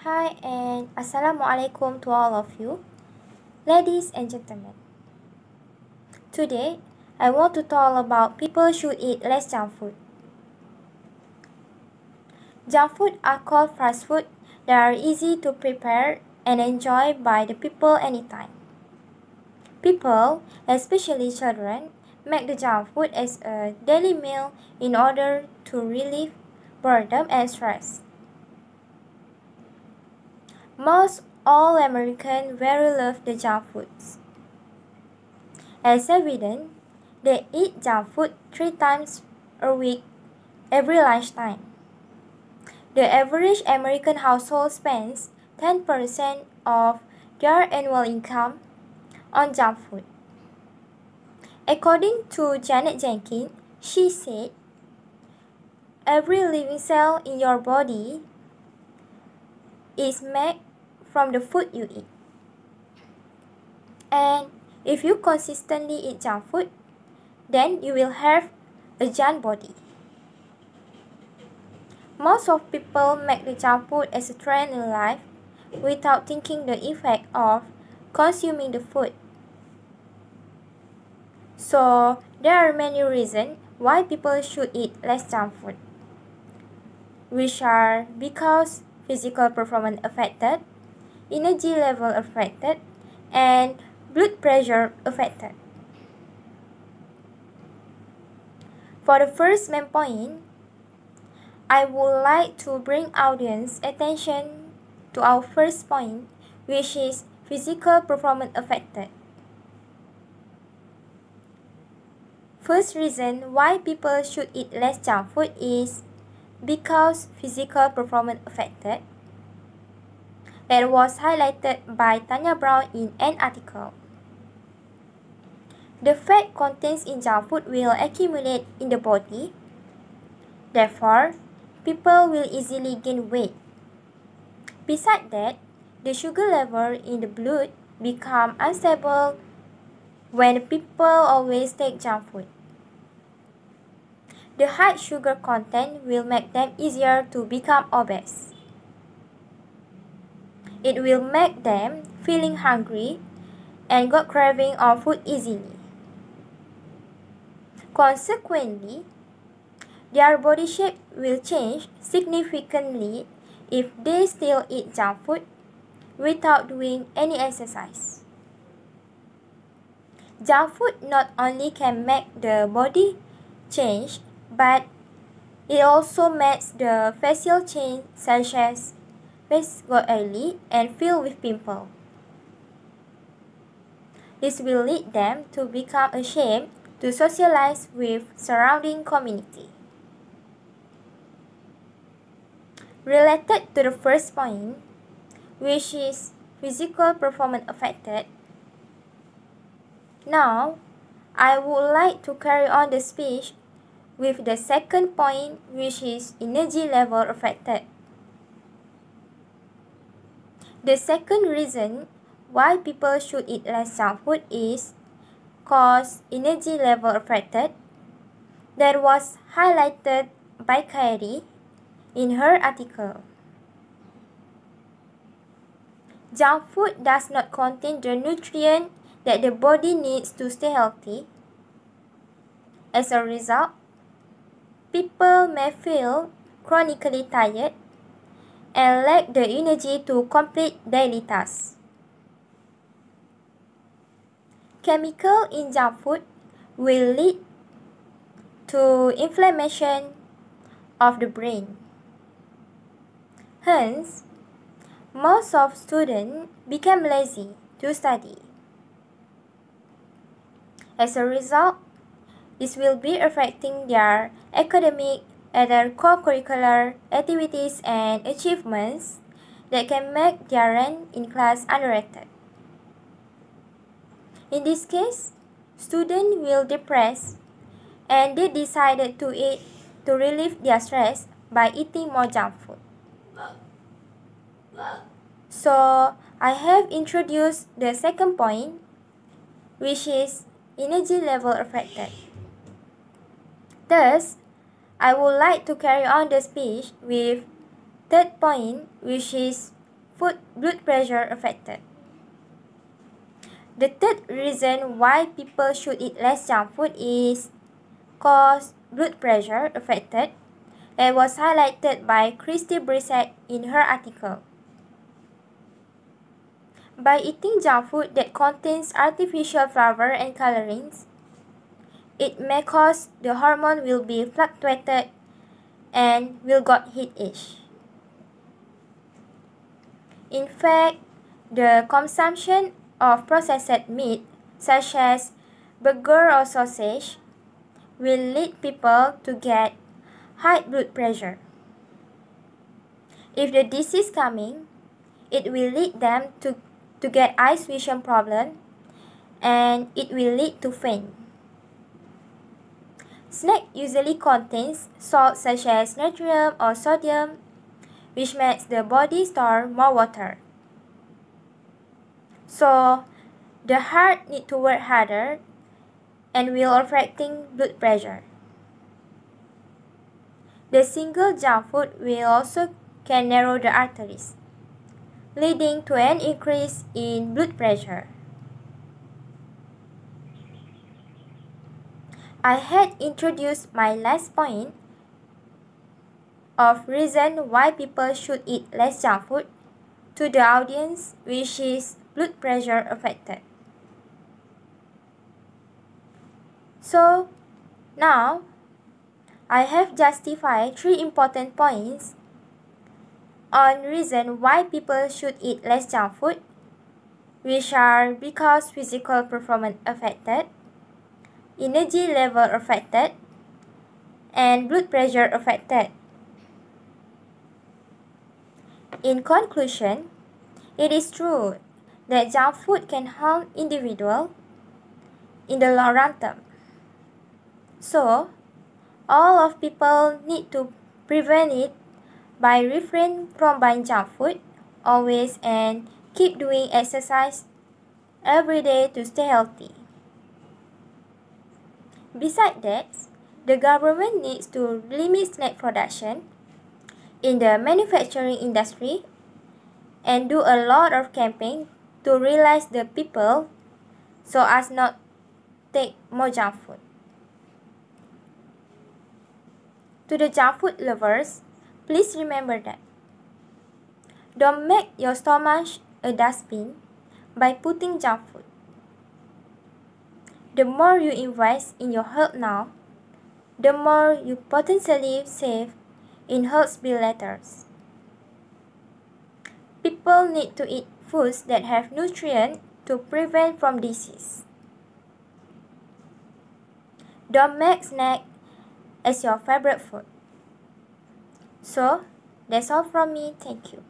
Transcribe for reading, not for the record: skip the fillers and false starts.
Hi and Assalamualaikum to all of you, ladies and gentlemen. Today, I want to talk about people should eat less junk food. Junk food are called fast food that are easy to prepare and enjoy by the people anytime. People, especially children, make the junk food as a daily meal in order to relieve boredom and stress. Most all Americans very love the junk foods. As evident, they eat junk food 3 times a week every lunchtime. The average American household spends 10% of their annual income on junk food. According to Janet Jenkins, she said, every living cell in your body is made from the food you eat. And if you consistently eat junk food, then you will have a junk body. Most of people make the junk food as a trend in life without thinking the effect of consuming the food. So, there are many reasons why people should eat less junk food, which are because physical performance affected, energy level affected, and blood pressure affected. For the first main point, I would like to bring audience attention to our first point, which is physical performance affected. First reason why people should eat less junk food is because physical performance affected. That was highlighted by Tanya Brown in an article. The fat contains in junk food will accumulate in the body. Therefore, people will easily gain weight. Besides that, the sugar level in the blood become unstable when people always take junk food. The high sugar content will make them easier to become obese. It will make them feeling hungry and got craving on food easily. Consequently, their body shape will change significantly if they still eat junk food without doing any exercise. Junk food not only can make the body change, but it also makes the facial change such as face got oily and filled with pimples. This will lead them to become ashamed to socialize with surrounding community. Related to the first point, which is physical performance affected, now I would like to carry on the speech with the second point, which is energy level affected. The second reason why people should eat less junk food is cause energy level affected. That was highlighted by Kairi in her article. Junk food does not contain the nutrient that the body needs to stay healthy. As a result, people may feel chronically tired and lack the energy to complete daily tasks. Chemical in junk food will lead to inflammation of the brain. Hence, most of students become lazy to study. As a result, this will be affecting their academic, other co-curricular activities and achievements that can make their rank in class underrated. In this case, students will depress and they decided to eat to relieve their stress by eating more junk food. So, I have introduced the second point, which is energy level affected. Thus, I would like to carry on the speech with third point, which is blood pressure affected. The third reason why people should eat less junk food is cause blood pressure affected, and was highlighted by Christy Brissett in her article. By eating junk food that contains artificial flavor and colorings, it may cause the hormone will be fluctuated and will got heat-ish. In fact, the consumption of processed meat, such as burger or sausage, will lead people to get high blood pressure. If the disease coming, it will lead them to get eye vision problem, and it will lead to faint. Snack usually contains salts such as natrium or sodium, which makes the body store more water. So, the heart need to work harder and will affecting blood pressure. The single junk food will also can narrow the arteries, leading to an increase in blood pressure. I had introduced my last point of reason why people should eat less junk food to the audience, which is blood pressure affected. So, now I have justified 3 important points on reason why people should eat less junk food, which are because physical performance affected, energy level affected, and blood pressure affected. In conclusion, it is true that junk food can harm individuals in the long run term. So, all of people need to prevent it by refrain from buying junk food always and keep doing exercise every day to stay healthy. Besides that, the government needs to limit snack production in the manufacturing industry and do a lot of campaign to realize the people so as not take more junk food. To the junk food lovers, please remember that don't make your stomach a dustbin by putting junk food. The more you invest in your health now, the more you potentially save in health bill later. People need to eat foods that have nutrients to prevent from disease. Don't make snack as your favorite food. So, that's all from me. Thank you.